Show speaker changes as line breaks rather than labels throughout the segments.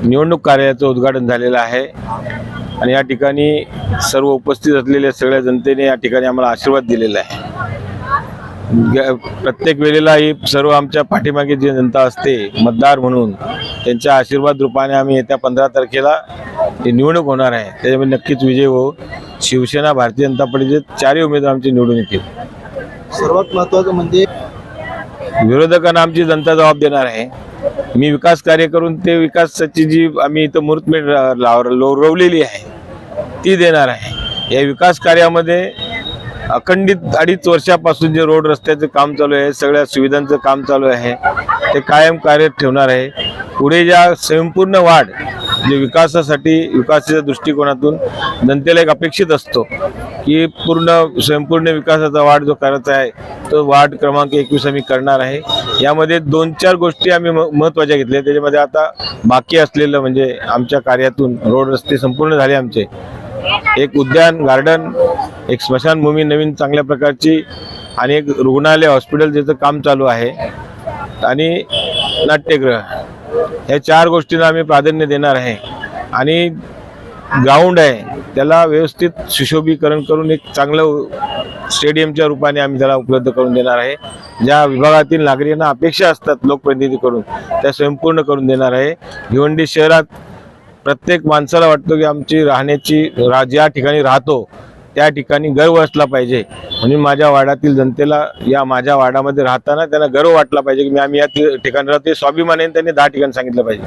निवडणूक कार्यालयाचं उद्घाटन झालेलं आहे आणि या ठिकाणी सर्व उपस्थित असलेल्या सगळ्या जनतेने या ठिकाणी आम्हाला आशीर्वाद दिलेला आहे। प्रत्येक वेळेला ही सर्व आमच्या पाठीमागे जी जनता असते मतदार म्हणून, त्यांच्या आशीर्वाद रूपाने आम्ही येत्या 15 तारखेला ही निवडणूक होणार आहे, त्याच्यामध्ये नक्कीच विजय हो। शिवसेना, भारतीय जनता पार्टीचे 4ही उमेदवार आमचे निवडून येतील।
सर्वात महत्त्वाचं म्हणजे
विरोधकांना आमची जनता जबाब देणार आहे। मी विकास कार्य करून ते विकासाची जी आम्ही इथं मुहूर्तमेढ रोवलेली आहे ती देणार आहे। या विकास कार्यामध्ये अखंडित 2.5 वर्षापासून जे रोड रस्त्याचं काम चालू आहे, सगळ्या सुविधांचं काम चालू आहे, ते कायम कार्यरत ठेवणार आहे। पुढे ज्या संपूर्ण वाढ जे विकासासाठी, विकासाच्या दृष्टिकोनातून जनतेला एक अपेक्षित असतो की संपूर्ण विकासाचा वाढ जो करायचा आहे तो वार्ड क्रमांक 21 आम्ही करणार आहे। यामध्ये 2-4 गोष्टी आम्ही महत्त्वाच्या घेतल्या। त्याच्यामध्ये आता बाकी असलेलं म्हणजे आमच्या कार्यातून रोड रस्ते संपूर्ण झाले आमचे, एक उद्यान गार्डन, एक स्मशानभूमी नवीन चांगल्या प्रकारची आणि एक रुग्णालय हॉस्पिटल ज्याचं काम चालू आहे आणि नाट्यगृह, ह्या 4 गोष्टींना आम्ही प्राधान्य देणार आहे। आणि ग्राउंड आहे त्याला व्यवस्थित सुशोभीकरण करून एक चांगलं स्टेडियमच्या रूपाने आम्ही त्याला उपलब्ध करून देणार आहे। ज्या विभागातील नागरिकांना अपेक्षा असतात लोकप्रतिनिधीकडून त्या संपूर्ण करून देणार आहे। भिवंडी शहरात प्रत्येक माणसाला वाटतं की आमची राहण्याची ज्या ठिकाणी राहतो त्या ठिकाणी गर्व असला पाहिजे, म्हणून माझ्या वार्डातील जनतेला या माझ्या वार्डामध्ये राहताना त्यांना गर्व वाटला पाहिजे की आम्ही या ठिकाणी राहतो, स्वाभिमानाने त्यांनी 10 ठिकाणी सांगितलं पाहिजे।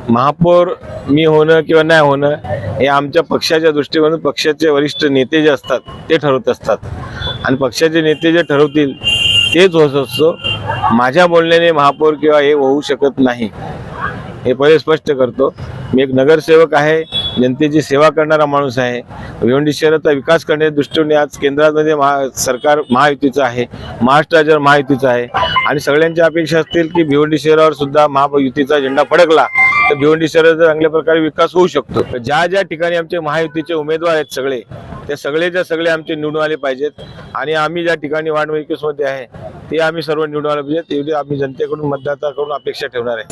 महापौर मी होणं किंवा नाही होणं हे आमच्या पक्षाच्या दृष्टीकोनातून पक्षाचे वरिष्ठ नेते जे असतात ते ठरवत असतात आणि पक्षाचे नेते जे ठरवतील तेच होत असतो। माझ्या बोलण्याने महापौर किंवा हे होऊ शकत नाही, हे पहिले स्पष्ट करतो। मी एक नगरसेवक आहे, जनतेची सेवा करणारा माणूस आहे। भिवंडी शहराचा विकास करण्याच्या दृष्टीने आज केंद्रामध्ये सरकार महायुतीचं आहे, महाराष्ट्र राज्यावर महायुतीचं आहे आणि सगळ्यांच्या अपेक्षा असतील की भिवंडी शहरावर सुद्धा महायुतीचा झेंडा फडकला तर भिवंडी शहराचा चांगल्या प्रकारे विकास होऊ शकतो। ज्या ज्या ठिकाणी आमचे महायुतीचे उमेदवार आहेत सगळे, ते सगळेच्या सगळे आमचे निवडून आले पाहिजेत आणि आम्ही ज्या ठिकाणी वार्ड 21 मध्ये आहे ते आम्ही सर्व निवडून आले पाहिजेत, एवढी आम्ही जनतेकडून मतदाताकडून अपेक्षा ठेवणार आहे।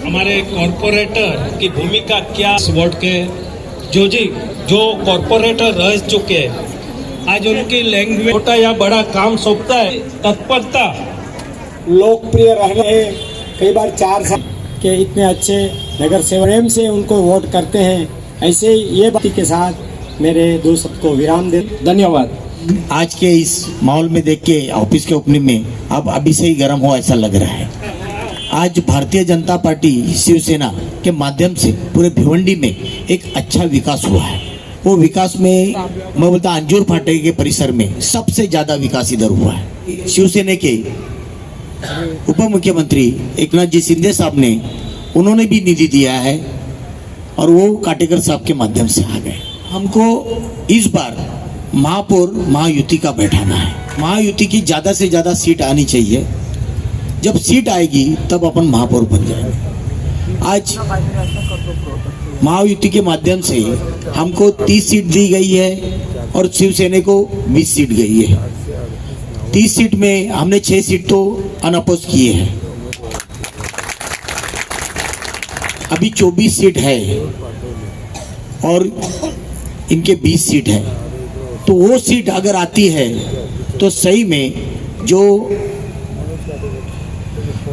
हमारे कॉरपोरेटर की भूमिका क्या, वार्ड के जो कॉरपोरेटर रह चुके हैं, आज उनकी लैंग्वेज छोटा या बड़ा काम सौंपता है, तत्परता
लोकप्रिय रहने हैं। कई बार 4 साल के इतने अच्छे नगर सेवक प्रेम से उनको वोट करते हैं। ऐसे ये बात के साथ मेरे 2 शब्द को विराम दे, धन्यवाद।
आज के इस माहौल में देख के ऑफिस के ओपनिंग में अब अभी से ही गर्म हो ऐसा लग रहा है। आज भारतीय जनता पार्टी शिवसेना के माध्यम से पूरे भिवंडी में एक अच्छा विकास हुआ है। वो विकास में मैं बोलता अंजूर फाटे के परिसर में सबसे ज़्यादा विकास इधर हुआ है। शिवसेना के उप मुख्यमंत्री एकनाथ जी शिंदे साहब ने उन्होंने भी निधि दिया है और वो काटेकर साहब के माध्यम से आ गए। हमको इस बार महापौर महायुति का बैठाना है। महायुति की ज़्यादा से ज़्यादा सीट आनी चाहिए, जब सीट आएगी तब अपन महापौर बन जाएंगे। आज महायुति के माध्यम से हमको 30 सीट दी गई है और शिवसेना को 20 सीट गई है। 30 सीट में हमने 6 सीट तो अनअपोज किए हैं, अभी 24 सीट है और इनके 20 सीट है। तो वो सीट अगर आती है तो सही में जो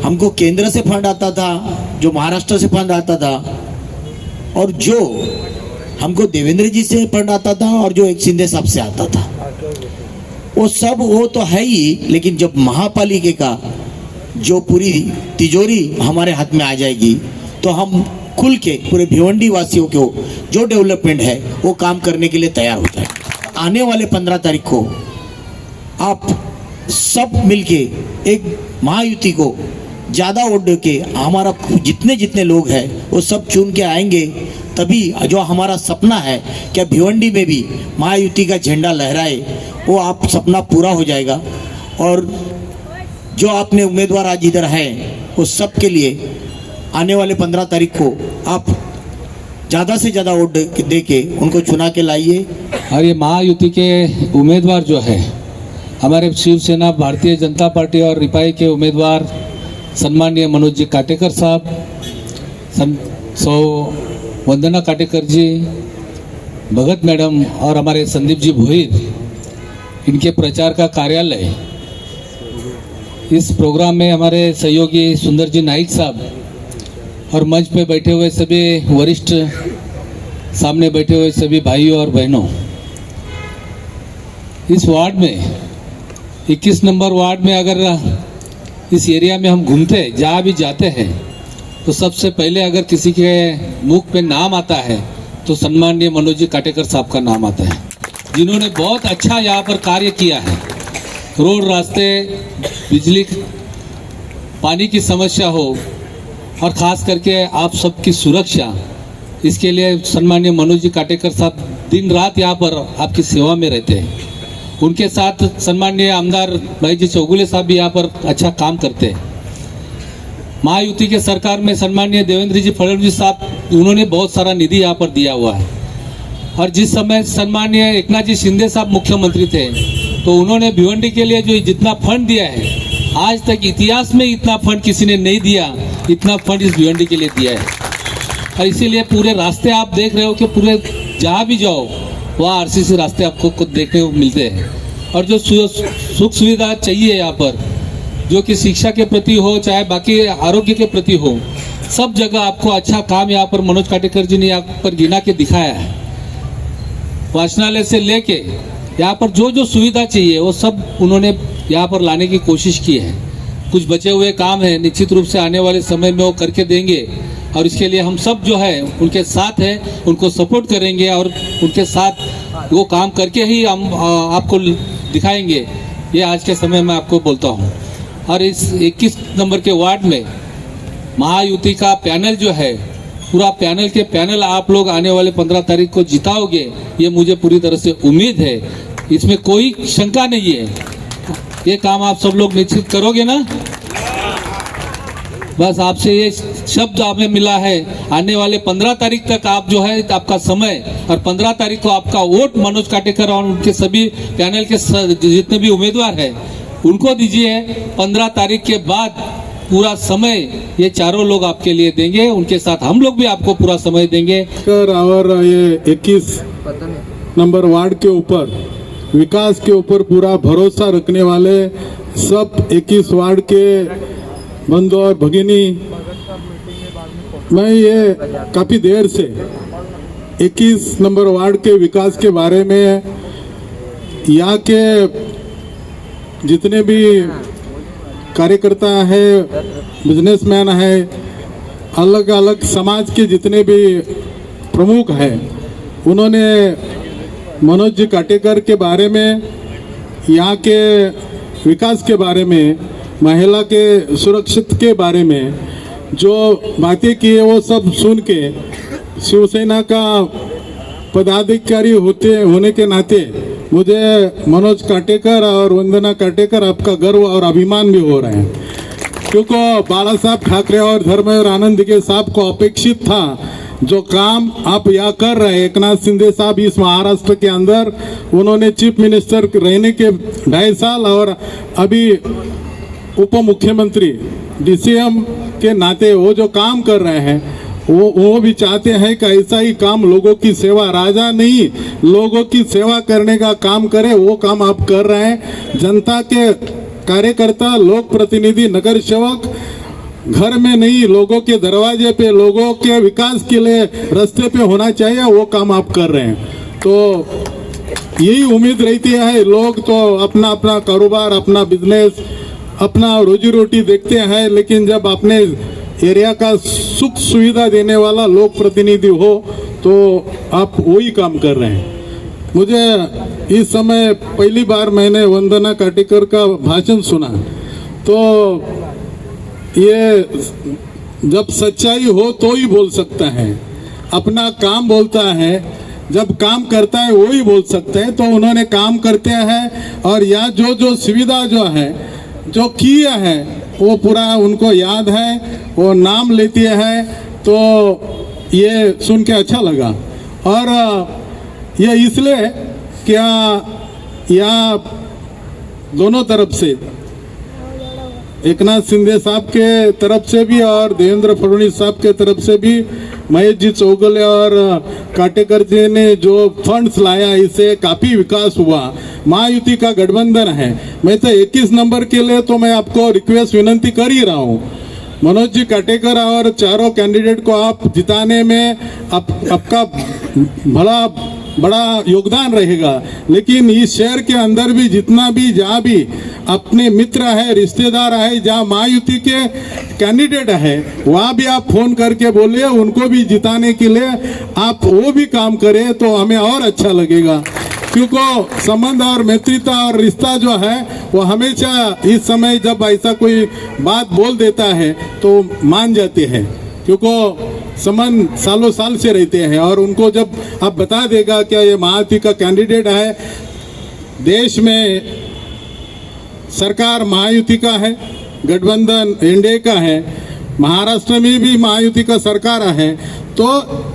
हमको केंद्र से फंड आता था, जो महाराष्ट्र से फंड आता था और जो हमको देवेंद्र जी से फंड आता था और जो एक शिंदे साहब से आता था, वो तो है ही, लेकिन जब महापालिका का जो पूरी तिजोरी हमारे हाथ में आ जाएगी तो हम खुल के पूरे भिवंडी वासियों को जो डेवलपमेंट है वो काम करने के लिए तैयार होता है। आने वाले 15 तारीख को आप सब मिलके एक महायुति को ज़्यादा वोट दे के हमारा जितने लोग हैं वो सब चुन के आएंगे, तभी जो हमारा सपना है क्या भिवंडी में भी महायुति का झंडा लहराए, वो आप सपना पूरा हो जाएगा। और जो आपने उम्मीदवार आज इधर हैं वो सब के लिए आने वाले 15 तारीख को आप ज़्यादा से ज़्यादा वोट दे के उनको चुना के लाइए।
और ये महायुति के उम्मीदवार जो है हमारे शिवसेना भारतीय जनता पार्टी और रिपाई के उम्मीदवार सम्माननीय मनोज जी काटेकर साहब, सौ वंदना काटेकर जी, भगत मैडम और हमारे संदीप जी भोईर, इनके प्रचार का कार्यालय। इस प्रोग्राम में हमारे सहयोगी सुंदर जी नाइक साहब और मंच पे बैठे हुए सभी वरिष्ठ, सामने बैठे हुए सभी भाइयों और बहनों। इस वार्ड में 21 नंबर वार्ड में अगर इस एरिया में हम घूमते, जहाँ भी जाते हैं, तो सबसे पहले अगर किसी के मुख पे नाम आता है तो सम्माननीय मनोज जी काटेकर साहब का नाम आता है, जिन्होंने बहुत अच्छा यहाँ पर कार्य किया है। रोड, रास्ते, बिजली, पानी की समस्या हो और ख़ास करके आप सबकी सुरक्षा, इसके लिए सम्माननीय मनोज जी काटेकर साहब दिन रात यहाँ पर आपकी सेवा में रहते हैं। उनके साथ सम्माननीय आमदार भाई जी चौगुले साहब भी यहाँ पर अच्छा काम करते हैं। महायुति के सरकार में सम्माननीय देवेंद्र जी फडणवीस साहब, उन्होंने बहुत सारा निधि यहाँ पर दिया हुआ है। और जिस समय सम्माननीय एकनाथ जी शिंदे साहब मुख्यमंत्री थे, तो उन्होंने भिवंडी के लिए जो जितना फंड दिया है, आज तक इतिहास में इतना फंड किसी ने नहीं दिया, इतना फंड इस भिवंडी के लिए दिया है। और इसीलिए पूरे रास्ते आप देख रहे हो कि पूरे जहाँ भी जाओ वहाँ आरसीसी रास्ते आपको खुद देखने को मिलते हैं। और जो सुख सुविधा चाहिए यहाँ पर, जो कि शिक्षा के प्रति हो, चाहे बाकी आरोग्य के प्रति हो, सब जगह आपको अच्छा काम यहाँ पर मनोज काटेकर जी ने यहाँ पर गिना के दिखाया है। वाचनालय से लेके यहाँ पर जो जो सुविधा चाहिए वो सब उन्होंने यहाँ पर लाने की कोशिश की है। कुछ बचे हुए काम है, निश्चित रूप से आने वाले समय में वो करके देंगे और इसके लिए हम सब जो है उनके साथ हैं, उनको सपोर्ट करेंगे और उनके साथ वो काम करके ही हम आपको दिखाएंगे। ये आज के समय में आपको बोलता हूँ। और इस 21 नंबर के वार्ड में महायुति का पैनल जो है, पूरा पैनल के पैनल आप लोग आने वाले 15 तारीख को जिताओगे, ये मुझे पूरी तरह से उम्मीद है। इसमें कोई शंका नहीं है। ये काम आप सब लोग निश्चित करोगे ना? बस आपसे ये शब्द हमें मिला है, आने वाले 15 तारीख तक आप जो है आपका समय, और 15 तारीख को आपका वोट मनोज काटेकर और उनके सभी पैनल के जितने भी उम्मीदवार हैं उनको दीजिए। 15 तारीख के बाद पूरा समय ये चारों लोग आपके लिए देंगे, उनके साथ हम लोग भी आपको पूरा समय देंगे।
और ये 21 नंबर वार्ड के ऊपर, विकास के ऊपर पूरा भरोसा रखने वाले सब 21 वार्ड के बंधु और भगिनी, मैं ये काफ़ी देर से 21 नंबर वार्ड के विकास के बारे में, यहाँ के जितने भी कार्यकर्ता है, बिजनेसमैन है, अलग अलग समाज के जितने भी प्रमुख हैं, उन्होंने मनोज जी काटेकर के बारे में, यहाँ के विकास के बारे में, महिला के सुरक्षित के बारे में जो बातें की है वो सब सुन के शिवसेना का पदाधिकारी होने के नाते मुझे मनोज काटेकर और वंदना काटेकर आपका गर्व और अभिमान भी हो रहा है, क्योंकि बाला साहब ठाकरे और धर्मेंद्र आनंद के साहब को अपेक्षित था जो काम आप यहाँ कर रहे हैं। एकनाथ शिंदे साहब इस महाराष्ट्र के अंदर उन्होंने चीफ मिनिस्टर रहने के 2.5 साल और अभी उप मुख्यमंत्री डीसीएम के नाते वो जो काम कर रहे हैं, वो भी चाहते हैं कि ऐसा ही काम, लोगों की सेवा, राजा नहीं लोगों की सेवा करने का काम करे, वो काम आप कर रहे हैं। जनता के कार्यकर्ता, लोक प्रतिनिधि, नगर सेवक घर में नहीं, लोगों के दरवाजे पे, लोगों के विकास के लिए रास्ते पे होना चाहिए, वो काम आप कर रहे हैं। तो यही उम्मीद रहती है। लोग तो अपना अपना कारोबार, अपना बिजनेस, अपना रोजी रोटी देखते हैं, लेकिन जब अपने एरिया का सुख सुविधा देने वाला लोक प्रतिनिधि हो तो आप वही काम कर रहे हैं। मुझे इस समय पहली बार मैंने वंदना काटेकर का भाषण सुना, तो ये जब सच्चाई हो तो ही बोल सकता है, अपना काम बोलता है, जब काम करता है वो ही बोल सकते हैं। तो उन्होंने काम करते हैं और यहाँ जो जो सुविधा जो है, जो किया है, वो पूरा उनको याद है, वो नाम लेती है। तो ये सुन के अच्छा लगा। और ये इसलिए क्या यहाँ दोनों तरफ से, एकनाथ शिंदे साहब के तरफ से भी और देवेंद्र फडणवीस साहब के तरफ से भी, महेश जी चौगले और काटेकर जी ने जो फंड्स लाया, इससे काफी विकास हुआ। महायुति का गठबंधन है। मैं तो 21 नंबर के लिए तो मैं आपको रिक्वेस्ट विनंती कर ही रहा हूँ, मनोज जी काटेकर और चारों कैंडिडेट को आप जिताने में आपका भला बड़ा योगदान रहेगा। लेकिन इस शहर के अंदर भी जितना भी जहाँ भी अपने मित्र है, रिश्तेदार है, जहाँ महायुति के कैंडिडेट है, वहाँ भी आप फोन करके बोलिए, उनको भी जिताने के लिए आप वो भी काम करें तो हमें और अच्छा लगेगा। क्योंकि संबंध और मित्रता और रिश्ता जो है वो हमेशा इस समय जब ऐसा कोई बात बोल देता है तो मान जाते हैं, क्योंकि संबंध सालों साल से रहते हैं। और उनको जब आप बता देगा क्या ये महायुति का कैंडिडेट है, देश में सरकार महायुति का है, गठबंधन एनडीए का है, महाराष्ट्र में भी महायुति का सरकार है, तो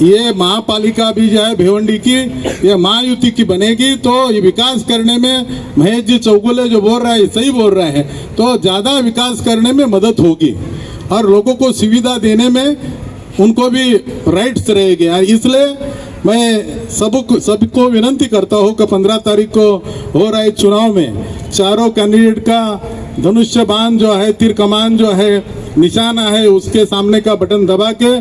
ये महापालिका भी जो है भिवंडी की ये महायुति की बनेगी। तो ये विकास करने में महेश जी चौगुले जो बोल रहा है सही बोल रहे हैं, तो ज़्यादा विकास करने में मदद होगी और लोगों को सुविधा देने में उनको भी राइट्स रहेंगे। इसलिए मैं सबको विनंती करता हूँ कि 15 तारीख को हो रहे चुनाव में चारों कैंडिडेट का धनुष्य बाण जो है, तीर कमान जो है, निशाना है, उसके सामने का बटन दबा के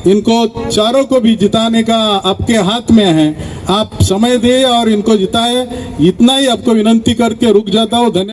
इनको चारों को भी जिताने का आपके हाथ में है। आप समय दें और इनको जिताए, इतना ही आपको विनंती करके रुक जाता हूँ। धन्यवाद।